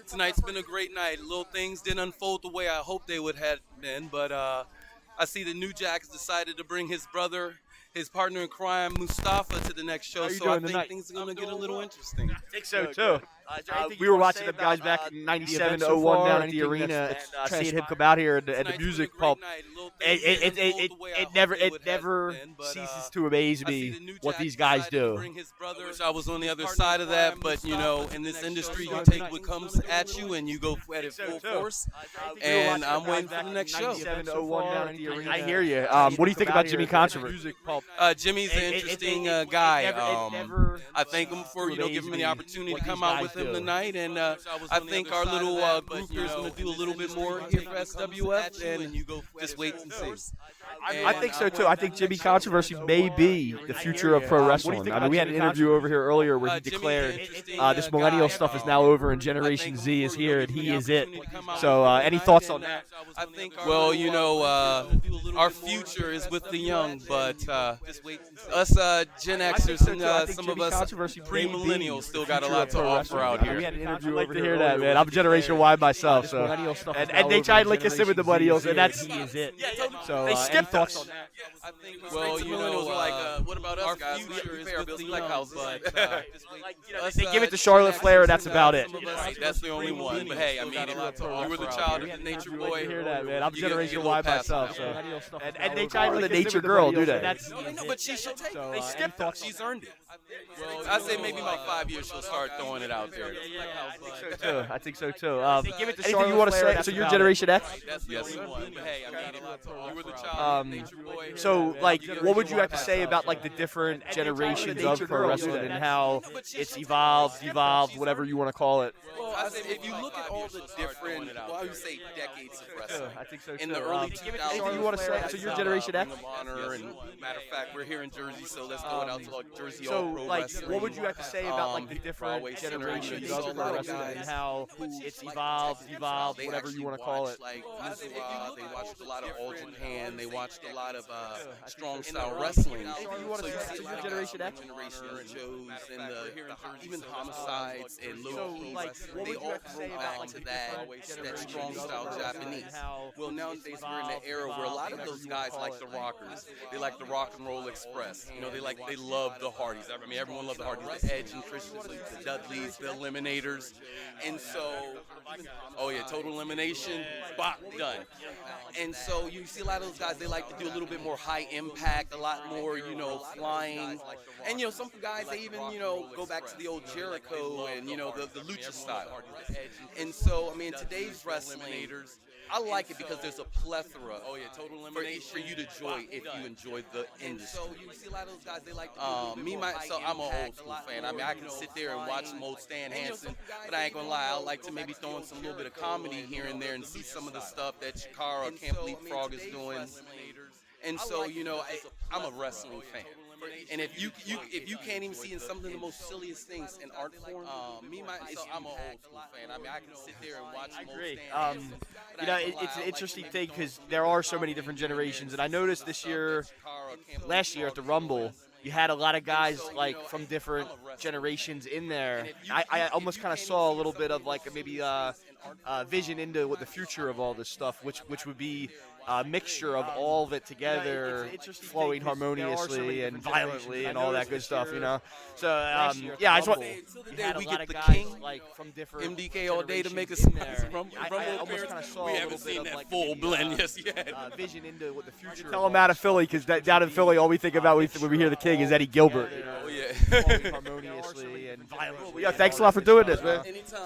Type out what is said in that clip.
Tonight's been a great night. Little things didn't unfold the way I hoped they would have been, but I see the New Jack has decided to bring his brother, his partner in crime, Mustafa, to the next show. How you So I doing think tonight? things are going to get a little interesting. I think so too. We were watching them guys back in '97 to '01 down at the arena, and seeing him come out here and the music pump. It never ceases to amaze me what these guys do. I wish I was on the other side of that, but you know, in this industry, you take what comes at you and you go at it full force. And I'm waiting for the next show. I hear you. What do you think about Jimmy Controversy? Jimmy's an interesting guy. I thank him for giving me the opportunity to come out with him tonight, and I think our little group here is going to do a little bit more here for SWF, and just wait and see. I think so too. I think Jimmy Controversy may be the future of pro wrestling. I mean, we had an interview over here earlier where he declared this millennial stuff is now over and Generation Z is here and he is it. So, any thoughts on that? Well, our future is with the young, but us Gen Xers and some of us pre-millennials still got a lot to offer out here. I'd like to hear that, man. I'm Generation Y myself, so and they try to link us in with the millennials, and that's he is it. So, they skipped thoughts us. Well, millennials are like, what about us guys? We pay our bills like houses. They give it to Charlotte Flair, and that's about it. Right, that's the only one. But hey, I mean, you were the child of the nature boy. Hear that, man. I'm Generation Y myself, so and they try to the nature girl, do they? No, but she should take it. They skipped us. She's earned it. Well, I say maybe about 5 years she'll start throwing it out there. I think so too. Anything you want to say? So you're Generation X? Yes. So, like, what would you have to say about like the different generations of pro wrestling and how it's evolved, whatever you want to call it? Well, I say if you look at all the different, I would say decades of wrestling. I think so too. In the early 2000s. Anything you want to say? So you're Generation X? Ring of Honor, and matter of fact, we're here in Jersey, so let's throw it out to like Jersey So, All Pro like, Wrestling. what would you have to say about like the different generations of pro wrestling and how it's evolved, whatever you want to call it? Like they watched a lot of All Japan. They watched a lot of strong style wrestling. So you see your Generation X? Generation shows and even homicides and low keys. What They would you all have to say throw about back to that strong style Japanese. Well, nowadays we're in an era where a lot of those guys like the Rockers. They like the Rock and Roll Express. They love the Hardys. I mean, everyone loved the Hardys. The Edge and Christian, the Dudleys, the Eliminators, and so, Total Elimination, bop, done. And so you see a lot of those guys. They like to do a little bit more high impact, a lot more, flying. And some guys they even go back to the old Jericho and the lucha style. And so I mean today's wrestling, I like it because there's a plethora. Total elimination for you to enjoy if you enjoy the industry. So you see a lot of those guys. They like myself. I'm an old school fan. I mean, I can sit there and watch some old Stan Hansen, but I ain't gonna lie. I like to maybe throw in some little bit of comedy here and there and see some of the stuff that Chikara, Can't Believe Frog is doing. And so I'm a wrestling fan. And if you can't even see in some of the most silliest things in art form, I'm an old school fan. I mean, I can sit there and watch. I agree. It's an interesting thing because there are so many different generations, and I noticed last year at the Rumble, you had a lot of guys like from different generations in there. I almost kind of saw a little bit of like maybe vision into what the future of all this stuff, which would be a mixture of all of it together, flowing harmoniously and violently and all that good stuff, So, I just want. The day we get the king, like from different MDK all day to make us Rumble appearance. We haven't seen that full blend just yet. Vision into what the future. Tell them out of Philly because down in Philly, all we think about when we hear the king is Eddie Gilbert. Oh yeah. Flowing harmoniously and violently. Yeah, thanks a lot for doing this, man. Anytime.